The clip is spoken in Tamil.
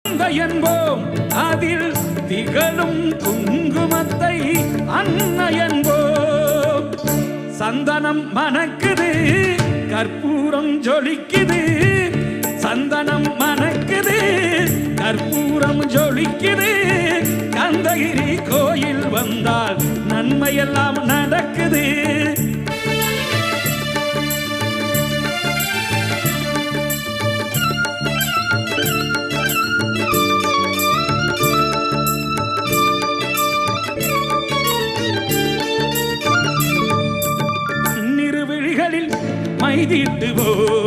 என்போம் அதில் திகழும் குங்குமத்தை அன்னை என்போம். சந்தனம் மணக்குது, கற்பூரம் ஜொலிக்குது. சந்தனம் மணக்குது, கற்பூரம் ஜொலிக்குது. கந்தகிரி கோயில் வந்தால் நன்மையெல்லாம் நடக்குது. மைதீட்டுவோம்